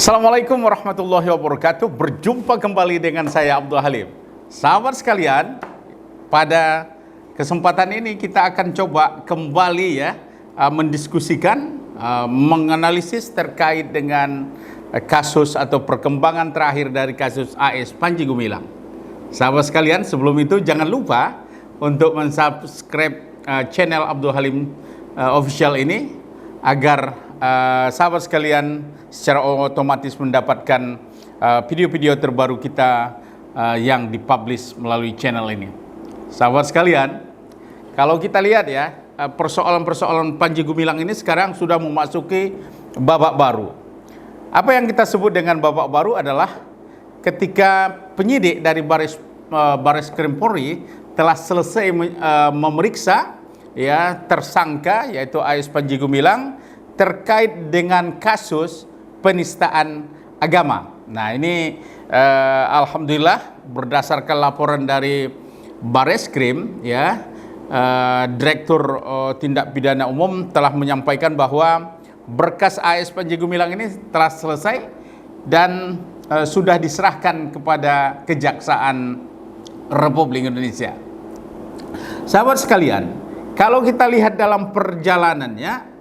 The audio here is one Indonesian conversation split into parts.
Assalamualaikum warahmatullahi wabarakatuh. Berjumpa kembali dengan saya Abdul Halim. Sahabat sekalian, pada kesempatan ini kita akan coba kembali mendiskusikan, menganalisis terkait dengan kasus atau perkembangan terakhir dari kasus AS Panji Gumilang. Sahabat sekalian, sebelum itu jangan lupa untuk mensubscribe channel Abdul Halim official ini agar sahabat sekalian secara otomatis mendapatkan video-video terbaru kita yang dipublish melalui channel ini. Sahabat sekalian, kalau kita lihat persoalan-persoalan Panji Gumilang ini sekarang sudah memasuki babak baru. Apa yang kita sebut dengan babak baru adalah ketika penyidik dari Baris Krim Polri telah selesai memeriksa tersangka yaitu AS Panji Gumilang terkait dengan kasus penistaan agama. Nah, ini alhamdulillah berdasarkan laporan dari Bareskrim Direktur Tindak Pidana Umum telah menyampaikan bahwa berkas AS Panji Gumilang ini telah selesai dan sudah diserahkan kepada Kejaksaan Republik Indonesia. Sahabat sekalian, kalau kita lihat dalam perjalanannya,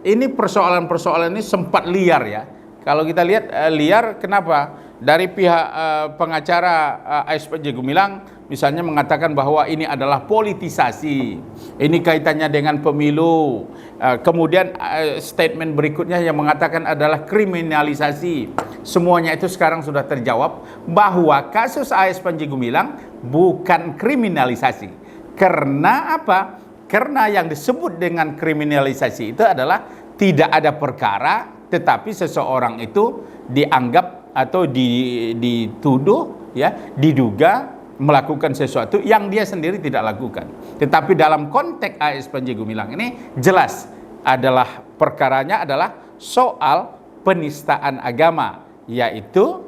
ini persoalan-persoalan ini sempat liar ya. Kalau kita lihat liar, kenapa? Dari pihak pengacara AS Panji Gumilang misalnya mengatakan bahwa ini adalah politisasi, ini kaitannya dengan pemilu. Kemudian statement berikutnya yang mengatakan adalah kriminalisasi. Semuanya itu sekarang sudah terjawab bahwa kasus AS Panji Gumilang bukan kriminalisasi. Karena apa? Karena yang disebut dengan kriminalisasi itu adalah tidak ada perkara, tetapi seseorang itu dianggap atau dituduh, diduga melakukan sesuatu yang dia sendiri tidak lakukan. Tetapi dalam konteks AS Panji Gumilang ini jelas adalah perkaranya adalah soal penistaan agama, yaitu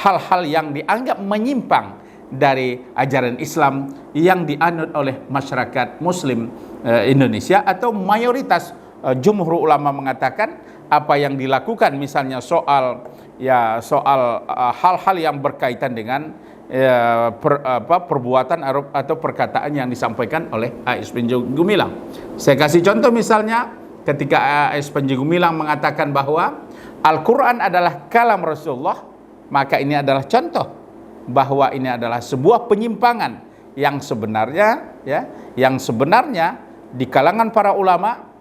hal-hal yang dianggap menyimpang dari ajaran Islam yang dianut oleh masyarakat Muslim Indonesia atau mayoritas jumhur ulama mengatakan apa yang dilakukan misalnya soal hal-hal yang berkaitan dengan perbuatan atau perkataan yang disampaikan oleh AS Panji Gumilang. Saya kasih contoh misalnya ketika AS Panji Gumilang mengatakan bahwa Al-Quran adalah kalam Rasulullah, maka ini adalah contoh bahwa ini adalah sebuah penyimpangan yang sebenarnya di kalangan para ulama,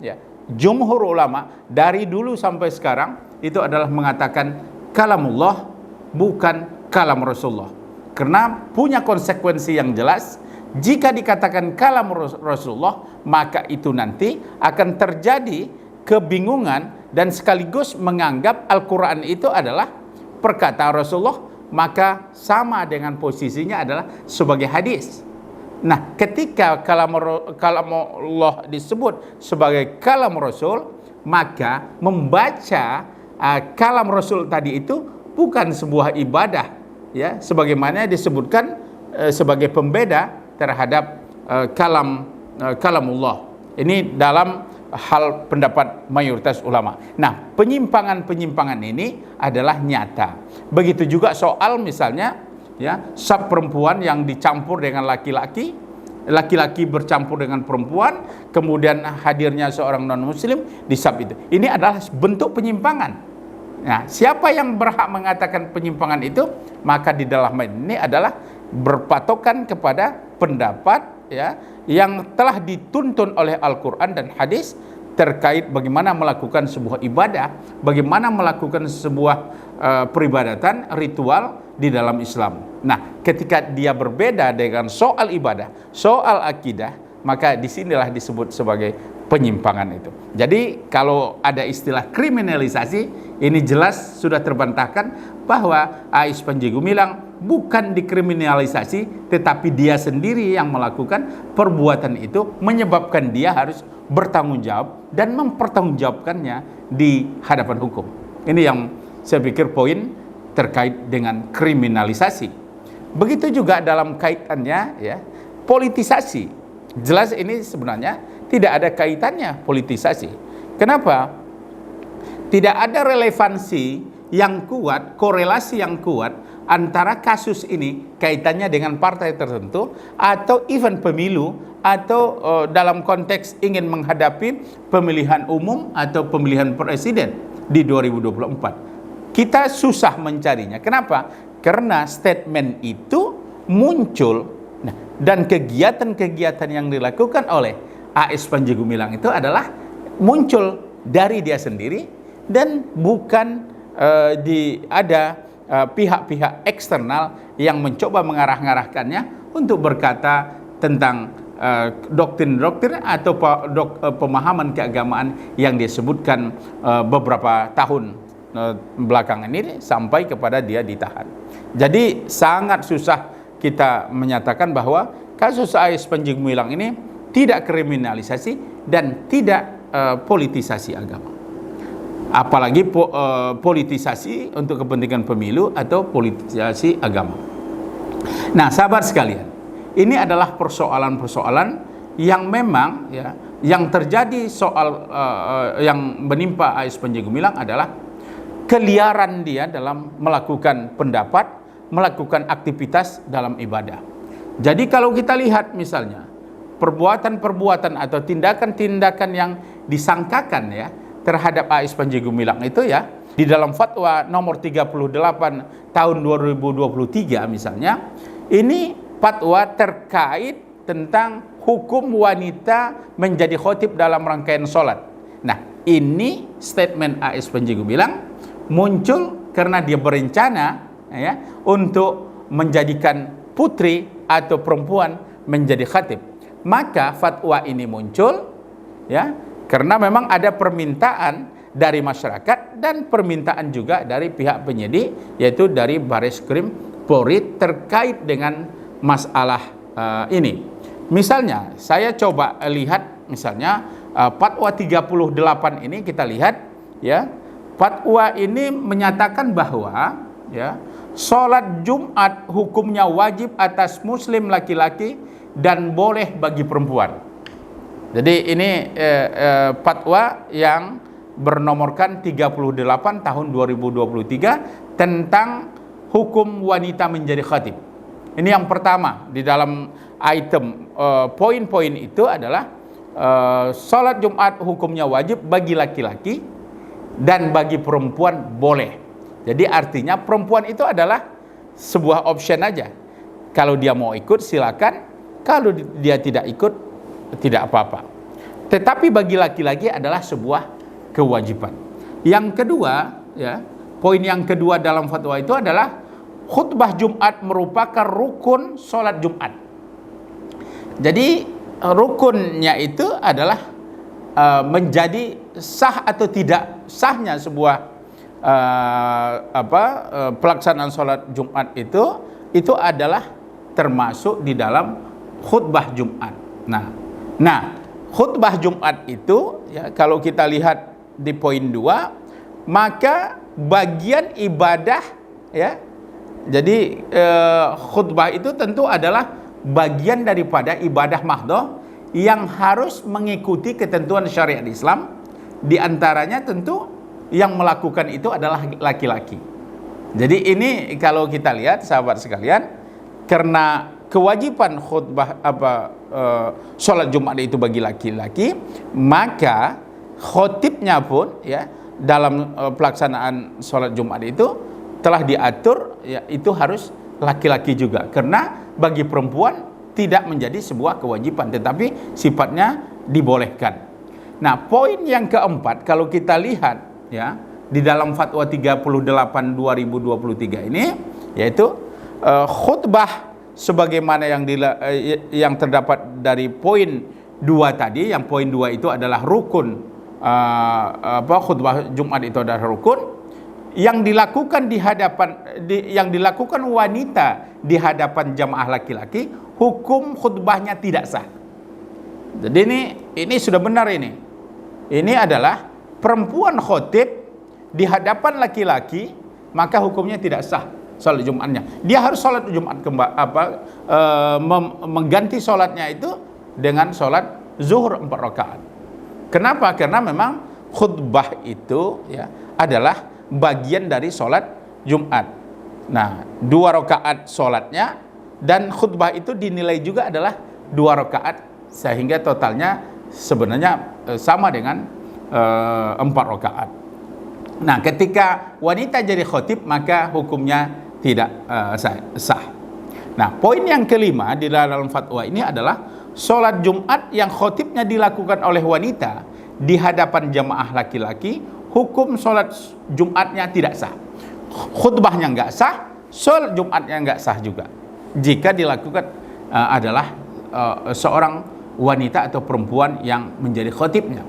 jumhur ulama dari dulu sampai sekarang itu adalah mengatakan kalamullah bukan kalam Rasulullah. Karena punya konsekuensi yang jelas, jika dikatakan kalam Rasulullah, maka itu nanti akan terjadi kebingungan dan sekaligus menganggap Al-Quran itu adalah perkataan Rasulullah, maka sama dengan posisinya adalah sebagai hadis. Nah, ketika kalamullah disebut sebagai kalam Rasul, maka membaca kalam Rasul tadi itu bukan sebuah ibadah, sebagaimana disebutkan sebagai pembeda terhadap kalamullah. Ini dalam hal pendapat mayoritas ulama. Nah, penyimpangan-penyimpangan ini adalah nyata. Begitu juga soal misalnya sab perempuan yang dicampur dengan laki-laki, laki-laki bercampur dengan perempuan, kemudian hadirnya seorang non-muslim di sab itu. Ini adalah bentuk penyimpangan. Nah, siapa yang berhak mengatakan penyimpangan itu? Maka di dalam ini adalah berpatokan kepada pendapat yang telah dituntun oleh Al-Quran dan hadis terkait bagaimana melakukan sebuah ibadah, bagaimana melakukan sebuah peribadatan ritual di dalam Islam. Nah, ketika dia berbeda dengan soal ibadah, soal akidah, maka disinilah disebut sebagai penyimpangan itu. Jadi kalau ada istilah kriminalisasi, ini jelas sudah terbantahkan bahwa AS Panji Gumilang bukan dikriminalisasi, tetapi dia sendiri yang melakukan perbuatan itu, menyebabkan dia harus bertanggung jawab dan mempertanggungjawabkannya di hadapan hukum. Ini yang saya pikir poin terkait dengan kriminalisasi. Begitu juga dalam kaitannya politisasi. Jelas ini sebenarnya tidak ada kaitannya politisasi. Kenapa? Tidak ada relevansi yang kuat, korelasi yang kuat antara kasus ini kaitannya dengan partai tertentu atau event pemilu atau dalam konteks ingin menghadapi pemilihan umum atau pemilihan presiden di 2024. Kita susah mencarinya. Kenapa? Karena statement itu muncul, nah, dan kegiatan-kegiatan yang dilakukan oleh AS Panji Gumilang itu adalah muncul dari dia sendiri dan bukan ada pihak-pihak eksternal yang mencoba mengarah-ngarahkannya untuk berkata tentang doktrin-doktrin atau pemahaman keagamaan yang disebutkan beberapa tahun belakangan ini sampai kepada dia ditahan. Jadi sangat susah kita menyatakan bahwa kasus AS Panji Gumilang ini tidak kriminalisasi dan tidak politisasi agama. Apalagi politisasi untuk kepentingan pemilu atau politisasi agama. Nah, sahabat sekalian, ini adalah persoalan-persoalan yang memang ya, yang terjadi soal yang menimpa AS Panji Gumilang adalah keliaran dia dalam melakukan pendapat, melakukan aktivitas dalam ibadah. Jadi kalau kita lihat misalnya perbuatan-perbuatan atau tindakan-tindakan yang disangkakan ya terhadap AS Panji Gumilang itu ya, di dalam fatwa nomor 38 tahun 2023 misalnya, ini fatwa terkait tentang hukum wanita menjadi khotib dalam rangkaian sholat. Nah, ini statement AS Panji Gumilang muncul karena dia berencana ya untuk menjadikan putri atau perempuan menjadi khatib. Maka fatwa ini muncul ya karena memang ada permintaan dari masyarakat dan permintaan juga dari pihak penyidik, yaitu dari Bareskrim Polri terkait dengan masalah ini. Misalnya, saya coba lihat misalnya fatwa 38 ini kita lihat ya. Fatwa ini menyatakan bahwa ya, sholat Jumat hukumnya wajib atas muslim laki-laki dan boleh bagi perempuan. Jadi ini fatwa yang bernomorkan 38 tahun 2023 tentang hukum wanita menjadi khatib. Ini yang pertama di dalam item poin-poin itu adalah sholat Jumat hukumnya wajib bagi laki-laki dan bagi perempuan boleh. Jadi artinya perempuan itu adalah sebuah option aja. Kalau dia mau ikut silakan, kalau dia tidak ikut tidak apa-apa. Tetapi bagi laki-laki adalah sebuah kewajiban. Yang kedua, ya, poin yang kedua dalam fatwa itu adalah khutbah Jumat merupakan rukun sholat Jumat. Jadi rukunnya itu adalah menjadi sah atau tidak sahnya sebuah pelaksanaan sholat Jumat itu adalah termasuk di dalam khutbah Jumat. Nah, khutbah Jumat itu ya, kalau kita lihat di poin 2, maka bagian ibadah ya. Jadi khutbah itu tentu adalah bagian daripada ibadah mahdhah yang harus mengikuti ketentuan syariat Islam. Di antaranya tentu yang melakukan itu adalah laki-laki. Jadi ini kalau kita lihat sahabat sekalian, karena kewajiban khutbah sholat Jumat itu bagi laki-laki, maka khotibnya pun ya dalam pelaksanaan sholat Jumat itu telah diatur ya itu harus laki-laki juga, karena bagi perempuan tidak menjadi sebuah kewajiban tetapi sifatnya dibolehkan. Nah, poin yang keempat kalau kita lihat ya di dalam fatwa 38 2023 ini, yaitu khutbah sebagaimana yang terdapat dari poin 2 tadi, yang poin 2 itu adalah rukun, khutbah Jumat itu adalah rukun yang dilakukan yang dilakukan wanita di hadapan jamaah laki-laki, hukum khutbahnya tidak sah. Jadi ini sudah benar ini. Ini adalah perempuan khotib di hadapan laki-laki, maka hukumnya tidak sah sholat Jumatnya. Dia harus sholat Jumat mengganti sholatnya itu dengan sholat zuhur 4 rakaat. Kenapa? Karena memang khutbah itu ya adalah bagian dari sholat Jumat. Nah, 2 rakaat sholatnya dan khutbah itu dinilai juga adalah 2 rakaat, sehingga totalnya sebenarnya sama dengan 4 rakaat. Nah, ketika wanita jadi khotib maka hukumnya tidak sah. Nah, poin yang kelima di dalam fatwa ini adalah sholat Jumat yang khotibnya dilakukan oleh wanita di hadapan jamaah laki-laki, hukum sholat Jumatnya tidak sah. Khutbahnya nggak sah, sholat Jumatnya nggak sah juga jika dilakukan adalah seorang wanita atau perempuan yang menjadi khotibnya.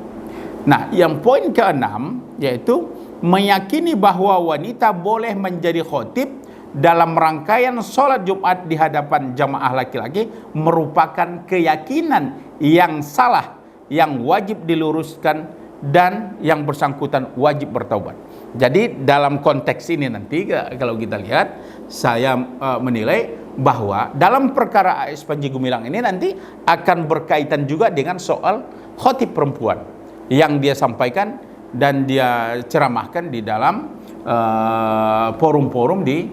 Nah, yang poin keenam yaitu meyakini bahwa wanita boleh menjadi khotib dalam rangkaian sholat Jumat di hadapan jamaah laki-laki merupakan keyakinan yang salah, yang wajib diluruskan, dan yang bersangkutan wajib bertaubat. Jadi dalam konteks ini nanti kalau kita lihat, saya menilai bahwa dalam perkara AS Panji Gumilang ini nanti akan berkaitan juga dengan soal khotib perempuan yang dia sampaikan dan dia ceramahkan di dalam forum-forum di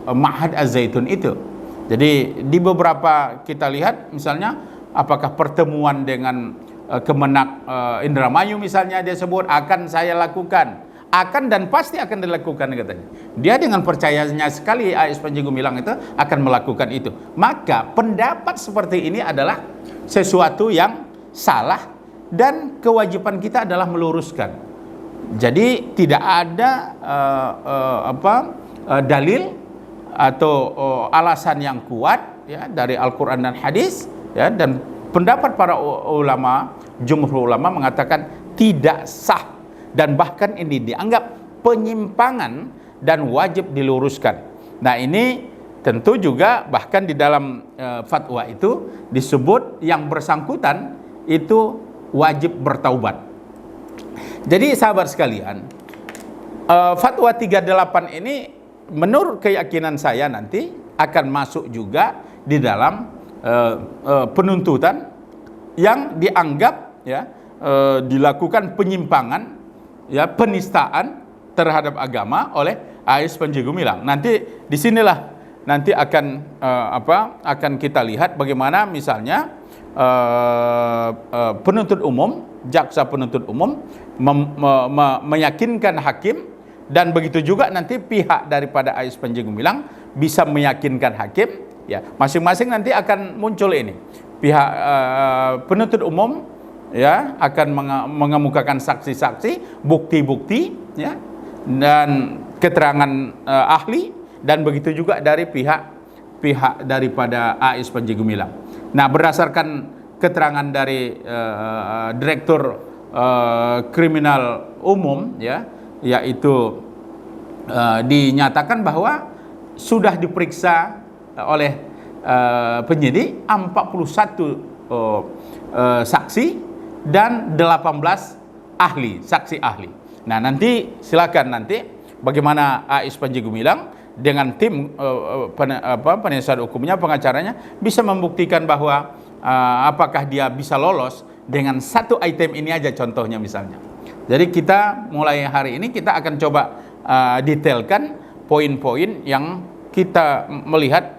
Ma'had Az-Zaitun itu. Jadi di beberapa kita lihat misalnya apakah pertemuan dengan Kemenak Indramayu misalnya dia sebut akan saya lakukan, akan dan pasti akan dilakukan katanya. Dia dengan percayanya sekali AS Panji Gumilang itu akan melakukan itu. Maka pendapat seperti ini adalah sesuatu yang salah dan kewajiban kita adalah meluruskan. Jadi tidak ada dalil atau alasan yang kuat ya dari Al-Qur'an dan hadis ya, dan pendapat para ulama, jumhur ulama mengatakan tidak sah dan bahkan ini dianggap penyimpangan dan wajib diluruskan. Nah, ini tentu juga bahkan di dalam fatwa itu disebut yang bersangkutan itu wajib bertaubat. Jadi sahabat sekalian, fatwa 38 ini menurut keyakinan saya nanti akan masuk juga di dalam penuntutan yang dianggap ya dilakukan penyimpangan ya, penistaan terhadap agama oleh AS Panji Gumilang. Nanti disinilah nanti akan akan kita lihat bagaimana misalnya penuntut umum, jaksa penuntut umum meyakinkan hakim, dan begitu juga nanti pihak daripada AS Panji Gumilang bisa meyakinkan hakim ya, masing-masing nanti akan muncul ini. Pihak penuntut umum ya akan mengemukakan saksi-saksi, bukti-bukti ya, dan keterangan ahli, dan begitu juga dari pihak daripada AS Panji Gumilang. Nah, berdasarkan keterangan dari Direktur Kriminal Umum ya, yaitu dinyatakan bahwa sudah diperiksa oleh penyidik 41 saksi dan 18 ahli, saksi ahli. Nah, nanti silakan nanti bagaimana AS Panji Gumilang dengan tim penasihat hukumnya, pengacaranya bisa membuktikan bahwa apakah dia bisa lolos dengan satu item ini aja contohnya misalnya. Jadi kita mulai hari ini kita akan coba detailkan poin-poin yang kita melihat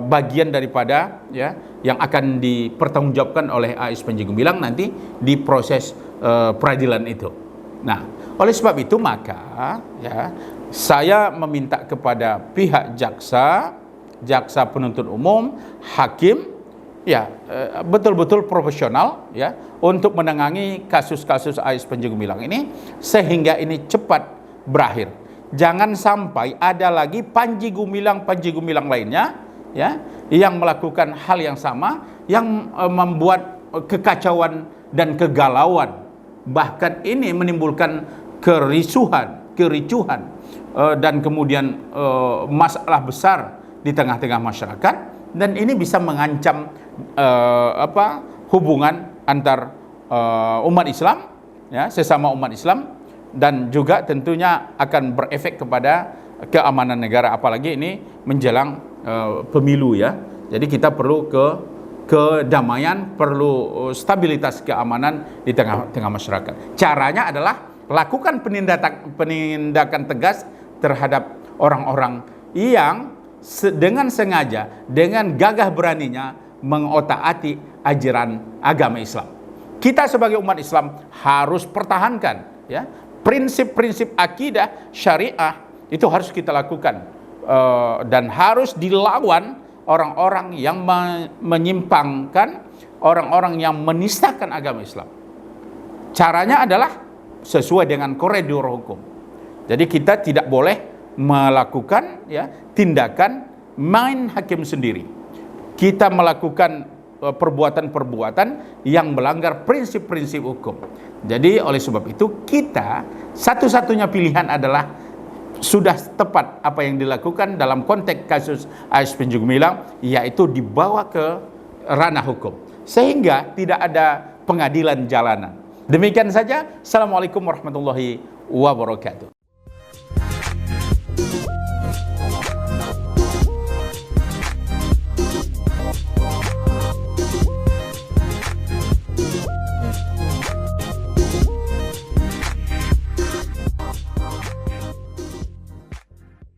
bagian daripada ya yang akan dipertanggungjawabkan oleh AS Panji Gumilang nanti di proses peradilan itu. Nah, oleh sebab itu maka ya saya meminta kepada pihak jaksa penuntut umum, hakim ya betul-betul profesional ya untuk menangani kasus-kasus AS Panji Gumilang ini sehingga ini cepat berakhir. Jangan sampai ada lagi Panji Gumilang lainnya ya yang melakukan hal yang sama, yang membuat kekacauan dan kegalauan, bahkan ini menimbulkan kericuhan dan kemudian masalah besar di tengah-tengah masyarakat, dan ini bisa mengancam hubungan antar umat Islam ya, sesama umat Islam, dan juga tentunya akan berefek kepada keamanan negara, apalagi ini menjelang pemilu ya. Jadi kita perlu kedamaian, perlu stabilitas keamanan di tengah-tengah masyarakat. Caranya adalah lakukan penindakan tegas terhadap orang-orang yang dengan sengaja, dengan gagah beraninya mengotak-atik ajaran agama Islam. Kita sebagai umat Islam harus pertahankan ya prinsip-prinsip akidah syariah, itu harus kita lakukan, dan harus dilawan orang-orang yang menyimpangkan, orang-orang yang menistakan agama Islam. Caranya adalah sesuai dengan koridor hukum. Jadi kita tidak boleh melakukan ya tindakan main hakim sendiri. Kita melakukan perbuatan-perbuatan yang melanggar prinsip-prinsip hukum. Jadi oleh sebab itu kita satu-satunya pilihan adalah sudah tepat apa yang dilakukan dalam konteks kasus AS Panji Gumilang, yaitu dibawa ke ranah hukum sehingga tidak ada pengadilan jalanan. Demikian saja. Assalamualaikum warahmatullahi wabarakatuh.